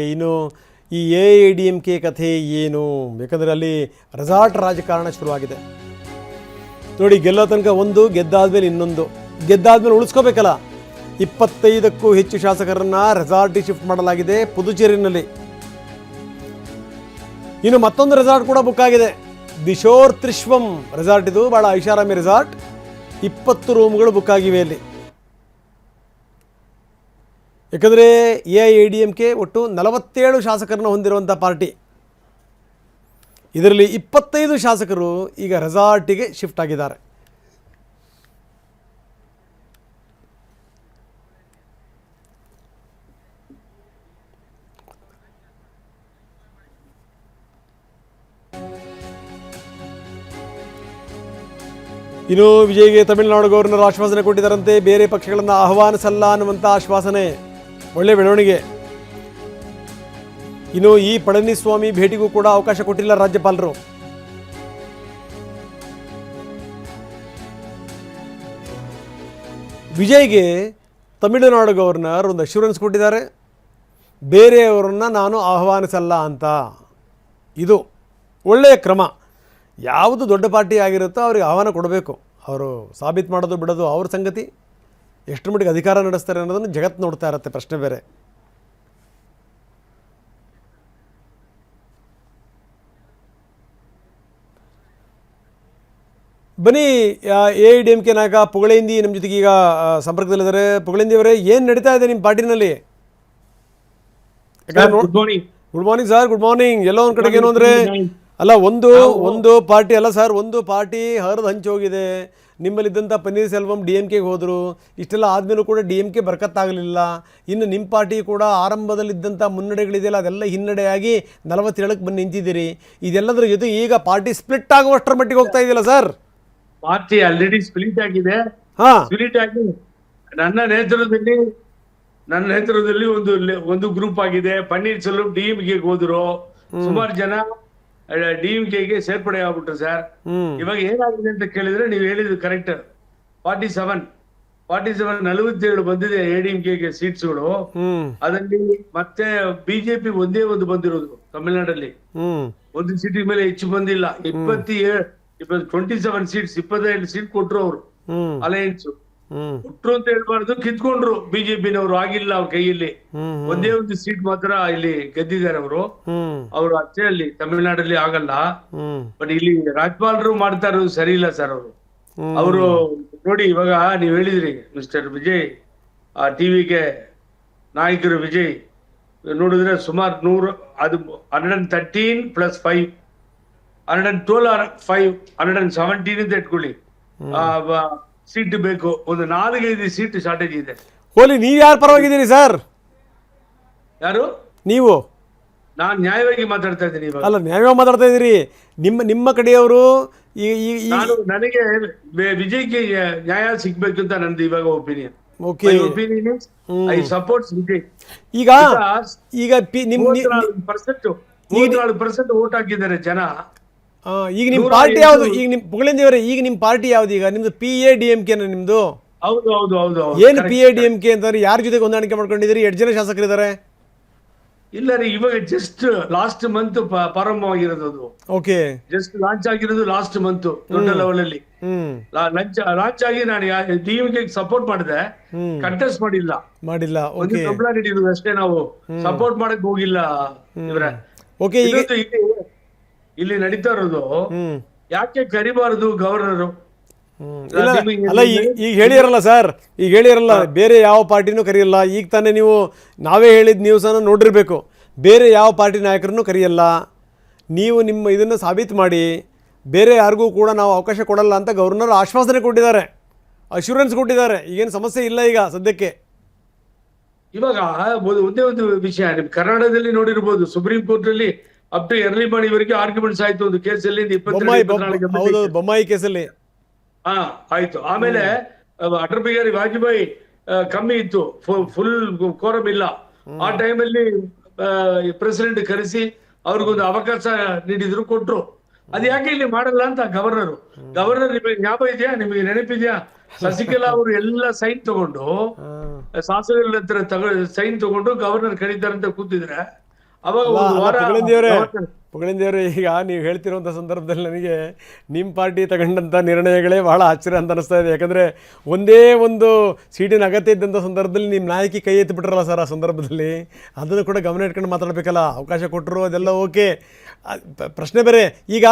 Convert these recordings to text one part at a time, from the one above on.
ಇನ್ನು ಈ AIADMK ಕಥೆ ಏನು? ಯಾಕಂದರೆ ಅಲ್ಲಿ ರೆಸಾರ್ಟ್ ರಾಜಕಾರಣ ಶುರುವಾಗಿದೆ ನೋಡಿ. ಗೆಲ್ಲೋ ತನಕ ಒಂದು, ಗೆದ್ದಾದ್ಮೇಲೆ ಇನ್ನೊಂದು, ಗೆದ್ದಾದ್ಮೇಲೆ ಉಳಿಸ್ಕೋಬೇಕಲ್ಲ. 25ಕ್ಕೂ ಹೆಚ್ಚು ಶಾಸಕರನ್ನ ರೆಸಾರ್ಟ್ಗೆ ಶಿಫ್ಟ್ ಮಾಡಲಾಗಿದೆ ಪುದುಚೇರಿನಲ್ಲಿ. ಇನ್ನು ಮತ್ತೊಂದು ರೆಸಾರ್ಟ್ ಕೂಡ ಬುಕ್ ಆಗಿದೆ, ದಿಶೋರ್ ತ್ರಿಶ್ವಂ ರೆಸಾರ್ಟ್. ಇದು ಭಾಳ ಐಷಾರಾಮಿ ರೆಸಾರ್ಟ್. 20 ರೂಮ್ಗಳು ಬುಕ್ ಆಗಿವೆ ಅಲ್ಲಿ. ಯಾಕಂದರೆ AIADMK ಒಟ್ಟು 47 ಶಾಸಕರನ್ನು ಹೊಂದಿರುವಂಥ ಪಾರ್ಟಿ. ಇದರಲ್ಲಿ 25 ಶಾಸಕರು ಈಗ ರೆಸಾರ್ಟಿಗೆ ಶಿಫ್ಟ್ ಆಗಿದ್ದಾರೆ. ಇನ್ನು ವಿಜಯ್ಗೆ ತಮಿಳುನಾಡು ಗವರ್ನರ್ ಆಶ್ವಾಸನೆ ಕೊಟ್ಟಿದ್ದಾರಂತೆ. ಬೇರೆ ಪಕ್ಷಗಳನ್ನು ಆಹ್ವಾನಿಸಲ್ಲ ಅನ್ನುವಂಥ ಆಶ್ವಾಸನೆ. ಒಳ್ಳೆ ಬೆಳವಣಿಗೆ. ಇನ್ನು ಈ ಪಳನಿಸ್ವಾಮಿ ಭೇಟಿಗೂ ಕೂಡ ಅವಕಾಶ ಕೊಟ್ಟಿಲ್ಲ ರಾಜ್ಯಪಾಲರು. ವಿಜಯ್ಗೆ ತಮಿಳುನಾಡು ಗವರ್ನರ್ ಒಂದು ಅಶ್ಯೂರೆನ್ಸ್ ಕೊಟ್ಟಿದ್ದಾರೆ, ಬೇರೆಯವರನ್ನು ನಾನು ಆಹ್ವಾನಿಸಲ್ಲ ಅಂತ. ಇದು ಒಳ್ಳೆಯ ಕ್ರಮ. ಯಾವುದು ದೊಡ್ಡ ಪಾರ್ಟಿ ಆಗಿರುತ್ತೋ ಅವ್ರಿಗೆ ಆಹ್ವಾನ ಕೊಡಬೇಕು. ಅವರು ಸಾಬೀತು ಮಾಡೋದು ಬಿಡೋದು ಅವ್ರ ಸಂಗತಿ. ಎಷ್ಟು ಮಟ್ಟಿಗೆ ಅಧಿಕಾರ ನಡೆಸ್ತಾರೆ ಅನ್ನೋದನ್ನು ಜಗತ್ತು ನೋಡ್ತಾ ಇರುತ್ತೆ, ಪ್ರಶ್ನೆ ಬೇರೆ. ಬನ್ನಿ, AIADMK ನಾಯಕ ಪುಗಳೇಂದಿ ನಮ್ಮ ಜೊತೆಗೆ ಈಗ ಸಂಪರ್ಕದಲ್ಲಿದ್ದಾರೆ. ಪುಗಳೇಂದಿ ಅವರೇ, ಏನು ನಡೀತಾ ಇದೆ ನಿಮ್ಮ ಪಾರ್ಟಿನಲ್ಲಿ? Good morning sir. Good morning. ಎಲ್ಲೋ ಒಂದು ಕಡೆಗೆ ಏನು ಅಂದರೆ, ಅಲ್ಲ ಒಂದು ಪಾರ್ಟಿ ಅಲ್ಲ ಸರ್, ಒಂದು ಪಾರ್ಟಿ ಹರಿದು ಹಂಚೋಗಿದೆ. ನಿಮ್ಮಲ್ಲಿದ್ದಂಥ ಪನ್ನೀರ್ ಸೆಲ್ವಂ DMKಗೆ ಹೋದರು. ಇಷ್ಟೆಲ್ಲ ಆದಮೇಲೂ ಕೂಡ DMK ಬರ್ಕತ್ತಾಗಲಿಲ್ಲ. ಇನ್ನು ನಿಮ್ಮ ಪಾರ್ಟಿ ಕೂಡ ಆರಂಭದಲ್ಲಿದ್ದಂಥ ಮುನ್ನಡೆಗಳಿದೆಯಲ್ಲ, ಅದೆಲ್ಲ ಹಿನ್ನಡೆಯಾಗಿ 47ಕ್ಕೆ ಬಂದು ನಿಂತಿದ್ದೀರಿ. ಇದೆಲ್ಲದರ ಜೊತೆ ಈಗ ಪಾರ್ಟಿ ಸ್ಪ್ಲಿಟ್ ಆಗುವಷ್ಟರ ಮಟ್ಟಿಗೆ ಹೋಗ್ತಾ ಇದೆಯಲ್ಲ ಸರ್? ಪಾರ್ಟಿ ಆಲ್ರೆಡಿ ಸ್ಪ್ಲಿಟ್ ಆಗಿದೆ. ಸ್ಪ್ಲಿಟ್ ಆಗಿ ನನ್ನ ನೇತೃತ್ವದಲ್ಲಿ ಒಂದು ಗ್ರೂಪ್ ಆಗಿದೆ. ಪನ್ನೀರ್ ಸೆಲ್ವಂ DMKಗೆ ಹೋದ್ರು. ಸುಮಾರು ಜನ DMKಗೆ ಸೇರ್ಪಡೆ ಆಗ್ಬಿಟ್ರು ಸರ್. ಇವಾಗ ಏನಾಗಿದೆ ಅಂತ ಕೇಳಿದ್ರೆ, ನೀವು ಹೇಳಿದ್ರು ಕರೆಕ್ಟ್. 47 47 ಬಂದಿದೆ AIADMKಗೆ ಸೀಟ್ಸ್ಗಳು. ಅದರಲ್ಲಿ ಮತ್ತೆ ಬಿಜೆಪಿ ಒಂದೇ ಒಂದು ಬಂದಿರೋದು ತಮಿಳುನಾಡಲ್ಲಿ. ಒಂದು ಸೀಟ್ ಮೇಲೆ ಹೆಚ್ಚು ಬಂದಿಲ್ಲ. 27 ಸೀಟ್ಸ್, 25 ಸೀಟ್ ಕೊಟ್ರು ಅವರು ಅಲಯನ್ಸ್. ಕೊಟ್ರು ಅಂತ ಹೇಳ್ಬಾರ್ದು, ಕಿತ್ಕೊಂಡ್ರು ಬಿಜೆಪಿನವರು. ಆಗಿಲ್ಲ ಅವ್ರ ಕೈಯಲ್ಲಿ. ಒಂದೇ ಒಂದು ಸೀಟ್ ಮಾತ್ರ ಇಲ್ಲಿ ಗೆದ್ದಿದ್ದಾರೆ ಅವರು ಅಷ್ಟೇ. ಅಲ್ಲಿ ತಮಿಳುನಾಡಲ್ಲಿ ಆಗಲ್ಲ. ಬಟ್ ಇಲ್ಲಿ ರಾಜ್ಯಪಾಲರು ಮಾಡ್ತಾ ಇರೋದು ಸರಿ ಇಲ್ಲ ಸರ್. ಅವರು ನೋಡಿ, ಇವಾಗ ನೀವ್ ಹೇಳಿದ್ರಿ ಮಿಸ್ಟರ್ ವಿಜಯ್, ಆ ಟಿವಿಗೆ ನಾಯಕರು ವಿಜಯ್ ನೋಡಿದ್ರೆ ಸುಮಾರು 100, ಅದು 113 + 5 112 or 5 117 ಅಂತ ಇಟ್ಕೊಳ್ಳಿ. ಸೀಟ್ ಬೇಕು. ಒಂದು 4-5 ಸೀಟ್ ಶಾರ್ಟೇಜ್ ಇದೆ. ಹೋಲಿ, ನೀವು ಯಾರು ಪರವಾಗಿದ್ದೀರಿ ಸರ್? ಯಾರು? ನೀವು? ನಾನ್ ನ್ಯಾಯವಾಗಿ ಮಾತಾಡ್ತಾ ಇದ್ದೀನಿ. ಅಲ್ಲ, ನ್ಯಾಯವಾಗಿ ಮಾತಾಡ್ತಾ ಇದ್ದೀರಿ. ನಿಮ್ಮ ಕಡೆಯವರು ನನಗೆ ವಿಜಯ್ಗೆ ನ್ಯಾಯ ಸಿಗ್ಬೇಕು ಅಂತ ನಂದು ಇವಾಗ ಒಪಿನಿಯನ್. I support Vijay. ಈಗ 34% ವೋಟ್ ಹಾಕಿದ್ದಾರೆ ಜನ. ಈಗ ನಿಮ್ಮ ಪಾರ್ಟಿ ಯಾವುದು? ಈಗ ನಿಮ್ಮ ಪುಗಳೇಂದಿಯವರೇ, ಈಗ ನಿಮ್ಮ ಪಾರ್ಟಿ ಯಾವ್ದು? ಈಗ ನಿಮ್ದು PADMK ನಿಮ್ದು? ಹೌದು. ಏನು PADMK ಅಂತಂದ್ರೆ ಯಾರ ಜೊತೆಗೆ ಹೊಂದಾಣಿಕೆ ಮಾಡ್ಕೊಂಡಿದ್ದೀರಿ? 8 ಜನ ಶಾಸಕರಿದ್ದಾರೆ. ಇಲ್ಲ ರೀ, ಇವಾಗ ಜಸ್ಟ್ ಲಾಸ್ಟ್ ಮಂತ್ ಪ್ರಾರಂಭವಾಗಿರೋದು. ಅದು ಓಕೆ, ಜಸ್ಟ್ ಲಾಂಚ್ ಆಗಿರೋದು ಲಾಸ್ಟ್ ಮಂತ್. ದೊಡ್ಡ ಲೆವೆಲ್ ಅಲ್ಲಿ ಲಾಂಚ್ ಆಗಿ ನಾನು DMK ಸಪೋರ್ಟ್ ಮಾಡಿದೆ, ಕಂಟೆಸ್ಟ್ ಮಾಡಿಲ್ಲ. ಕಂಬಳ ನೀಡಿರೋದು ಅಷ್ಟೇ. ನಾವು ಸಪೋರ್ಟ್ ಮಾಡಕ್ ಹೋಗಿಲ್ಲ. ಓಕೆ, ಇಲ್ಲಿ ನಡೀತಾ ಇರೋದು ಯಾಕೆ ಕರಿಬಾರದು ಗವರ್ನರು? ಅಲ್ಲ, ಈಗ ಹೇಳಿರಲ್ಲ ಸರ್, ಈಗ ಹೇಳಿರಲ್ಲ ಬೇರೆ ಯಾವ ಪಾರ್ಟಿನೂ ಕರೆಯಲ್ಲ. ಈಗ ತಾನೇ ನಾವೇ ಹೇಳಿದ ನ್ಯೂಸನ್ನು ನೋಡಿರ್ಬೇಕು. ಬೇರೆ ಯಾವ ಪಾರ್ಟಿ ನಾಯಕರನ್ನು ಕರೆಯಲ್ಲ. ನೀವು ನಿಮ್ಮ ಇದನ್ನು ಸಾಬೀತು ಮಾಡಿ, ಬೇರೆ ಯಾರಿಗೂ ಕೂಡ ನಾವು ಅವಕಾಶ ಕೊಡಲ್ಲ ಅಂತ ಗವರ್ನರ್ ಆಶ್ವಾಸನೆ ಕೊಟ್ಟಿದ್ದಾರೆ, ಅಶ್ಯೂರೆನ್ಸ್ ಕೊಟ್ಟಿದ್ದಾರೆ. ಈಗೇನು ಸಮಸ್ಯೆ ಇಲ್ಲ ಈಗ ಸದ್ಯಕ್ಕೆ. ಇವಾಗ ಒಂದೇ ಒಂದು ವಿಷಯ, ನಿಮ್ ಕರ್ನಾಟಕದಲ್ಲಿ ನೋಡಿರ್ಬೋದು, ಸುಪ್ರೀಂ ಕೋರ್ಟ್ ಅಲ್ಲಿ up to early morning arguments ಆಯ್ತು ಒಂದು ಕೇಸಲ್ಲಿ. ಬೊಮ್ಮಾಯಿ ಕೇಸಲ್ಲಿ ಆಯ್ತು. ಆಮೇಲೆ ಅಟಲ್ ಬಿಹಾರಿ ವಾಜಪೇಯಿ ಕಮ್ಮಿ ಇತ್ತು, ಫುಲ್ ಕೋರಮ್ ಇಲ್ಲ. ಆ ಟೈಮಲ್ಲಿ ಪ್ರೆಸಿಡೆಂಟ್ ಕರೆಸಿ ಅವ್ರಿಗೊಂದು ಅವಕಾಶ ನೀಡಿದ್ರು, ಕೊಟ್ರು. ಅದ್ ಯಾಕೆ ಇಲ್ಲಿ ಮಾಡಲ್ಲ ಅಂತ ಗವರ್ನರ್ ನಿಮಗೆ ಜ್ಞಾಪಕ ಇದೆಯಾ? ನಿಮಗೆ ನೆನಪಿದ್ಯಾ? ಶಶಿಕಲಾ ಅವರು ಎಲ್ಲ ಸೈನ್ ತಗೊಂಡು, ಶಾಸಕರ ಹತ್ರ ಸೈನ್ ತಗೊಂಡು ಗವರ್ನರ್ ಕರೀತಾರಂತ ಕೂತಿದ್ರೆ ಅವಾಗ ಒಂದು ವಾರ ಪುಗಳಿಂದೇವ್ರೆ, ಈಗ ನೀವು ಹೇಳ್ತಿರುವಂಥ ಸಂದರ್ಭದಲ್ಲಿ ನನಗೆ ನಿಮ್ಮ ಪಾರ್ಟಿ ತಗೊಂಡಂಥ ನಿರ್ಣಯಗಳೇ ಬಹಳ ಆಶ್ಚರ್ಯ ಅಂತ ಅನಿಸ್ತಾ ಇದೆ. ಯಾಕಂದರೆ ಒಂದೇ ಒಂದು ಸೀಟಿನ ಅಗತ್ಯ ಇದ್ದಂಥ ಸಂದರ್ಭದಲ್ಲಿ ನಿಮ್ಮ ನಾಯಕಿ ಕೈ ಎತ್ತಿಬಿಟ್ರಲ್ಲ ಸರ್, ಆ ಸಂದರ್ಭದಲ್ಲಿ ಅದನ್ನು ಕೂಡ ಗಮನ ಇಟ್ಕೊಂಡು ಮಾತಾಡಬೇಕಲ್ಲ. ಅವಕಾಶ ಕೊಟ್ಟರು, ಅದೆಲ್ಲ ಓಕೆ, ಪ್ರಶ್ನೆ ಬೇರೆ. ಈಗ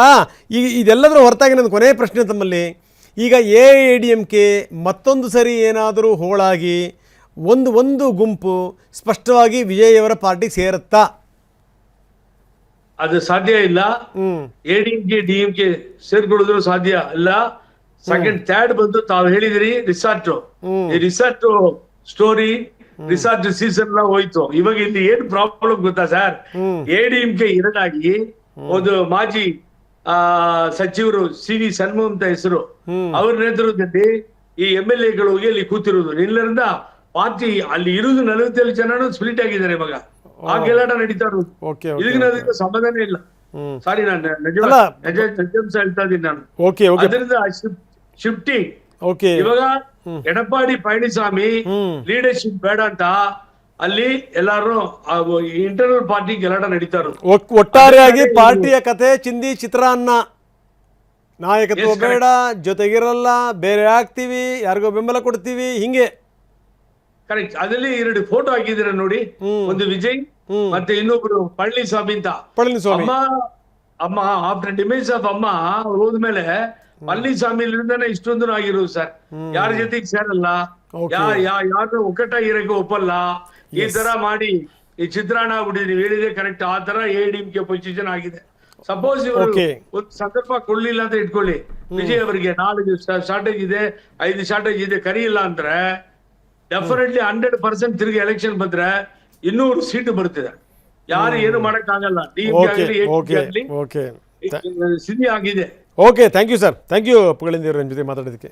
ಇದೆಲ್ಲದರ ಹೊರತಾಗಿ ನನ್ನ ಕೊನೆಯ ಪ್ರಶ್ನೆ ತಮ್ಮಲ್ಲಿ, ಈಗ AIADMK ಮತ್ತೊಂದು ಸರಿ ಏನಾದರೂ ಹೋಳಾಗಿ ಒಂದು ಗುಂಪು ಸ್ಪಷ್ಟವಾಗಿ ವಿಜಯ್ ಅವರ ಪಾರ್ಟಿ ಸೇರುತ್ತಾ? ಅದು ಸಾಧ್ಯ ಇಲ್ಲ. ADMK DMK ಸೇರ್ಕೊಳ್ಳೋದ್ರು ಸಾಧ್ಯ ಇಲ್ಲ. ಸೆಕೆಂಡ್ ಥರ್ಡ್ ಬಂದು ತಾವು ಹೇಳಿದಿರಿ ರಿಸಾರ್ಟ್, ಈ ರಿಸಾರ್ಟ್ ಸ್ಟೋರಿ, ರಿಸಾರ್ಟ್ ಸೀಸನ್ ಎಲ್ಲ ಹೋಯ್ತು. ಇವಾಗ ಇಲ್ಲಿ ಏನ್ ಪ್ರಾಬ್ಲಮ್ ಗೊತ್ತಾ ಸರ್, ADMK ಎರಡಾಗಿ ಒಂದು ಮಾಜಿ ಸಚಿವರು CV ಸನ್ಮು ಅಂತ ಹೆಸರು, ಅವ್ರ ನೇತೃತ್ವದಲ್ಲಿ ಈ MLAಗಳು ಹೋಗಿ ಅಲ್ಲಿ ಕೂತಿರೋದು. ಇಲ್ಲರಿಂದ ಪಾರ್ಟಿ ಅಲ್ಲಿ ಇರುವುದು 47 ಜನನು ಸ್ಪ್ಲಿಟ್ ಆಗಿದ್ದಾರೆ ಇವಾಗ. ಆ ಗೆಲಾಟ ನಡೀತಾ ಇರೋದು. ಇದಕ್ಕೆ ಸಂಬಂಧನೇ ಇಲ್ಲ. ಸಾರಿ, ನಾನು ನಿಜಾಂಶ ಹೇಳ್ತಾ ಇದ್ದೀನಿ ನಾನು. ಅದರಿಂದ ಶಿಫ್ಟಿಂಗ್ ಇವಾಗ ಎಡಪ್ಪಾಡಿ ಪಳನಿಸ್ವಾಮಿ ಲೀಡರ್ಶಿಪ್ ಬೇಡ ಅಂತ ಅಲ್ಲಿ ಎಲ್ಲಾರು ಇಂಟರ್ನಲ್ ಪಾರ್ಟಿ ಗೆಲಾಟ ನಡೀತಾ ಇರೋದು. ಒಟ್ಟಾರೆಯಾಗಿ ಪಾರ್ಟಿಯ ಕತೆ ಚಿಂದಿ ಚಿತ್ರಾನ್ನ, ನಾಯಕತ್ವ ಬೇಡ, ಜೊತೆಗಿರಲ್ಲ, ಬೇರೆ ಆಗ್ತೀವಿ, ಯಾರಿಗೋ ಬೆಂಬಲ ಕೊಡ್ತೀವಿ, ಹಿಂಗೆ. ಕರೆಕ್ಟ್. ಅದರಲ್ಲಿ 2 ಫೋಟೋ ಹಾಕಿದಿರ ನೋಡಿ, ಒಂದು ವಿಜಯ್ ಮತ್ತೆ ಇನ್ನೊಬ್ರು ಪಳನಿಸ್ವಾಮಿ ಅಂತ. ಅಮ್ಮ ಆಫ್ಟರ್ ಡಿಮೇಜ್ ಆಫ್ ಅಮ್ಮ ಹೋದ್ಮೇಲೆ ಪಳನಿಸ್ವಾಮಿಲಿಂದಾನೆ ಇಷ್ಟೊಂದು ಆಗಿರೋದು ಸರ್. ಯಾರ ಜೊತೆಗೆ ಸೇರಲ್ಲ, ಯಾರು ಒಕ್ಕಟ್ಟಾಗಿರಕ್ಕೆ ಒಪ್ಪಲ್ಲ, ಈ ತರ ಮಾಡಿ ಈ ಚಿತ್ರಾನ್ನ ಆಗ್ಬಿಟ್ಟಿದೆ. ನೀವು ಹೇಳಿದೆ ಕರೆಕ್ಟ್, ಆ ತರ AIADMK ಪೊಸಿಷನ್ ಆಗಿದೆ. ಸಪೋಸ್ ಇವರು ಒಂದು ಸಂದರ್ಭ ಕೊಡ್ಲಿಲ್ಲ ಅಂತ ಇಟ್ಕೊಳ್ಳಿ, ವಿಜಯ್ ಅವರಿಗೆ 4 ಶಾರ್ಟೇಜ್ ಇದೆ, 5 ಶಾರ್ಟೇಜ್ ಇದೆ, ಕರಿಯಿಲ್ಲ ಅಂದ್ರೆ ಡೆಫಿನೆಟ್ಲಿ 100% ತಿರುಗಿ ಎಲೆಕ್ಷನ್ ಬಂದ್ರೆ 200 ಸೀಟ್ ಬರ್ತಿದೆ. ಯಾರು ಏನು ಮಾಡಕ್ ಆಗಲ್ಲ. ಸಿದ್ಧಿ ಆಗಿದೆ. Okay, thank you sir, thank you ಪುಗಳಿಂದೇವ್ರ ಜೊತೆ ಮಾತಾಡೋದಕ್ಕೆ.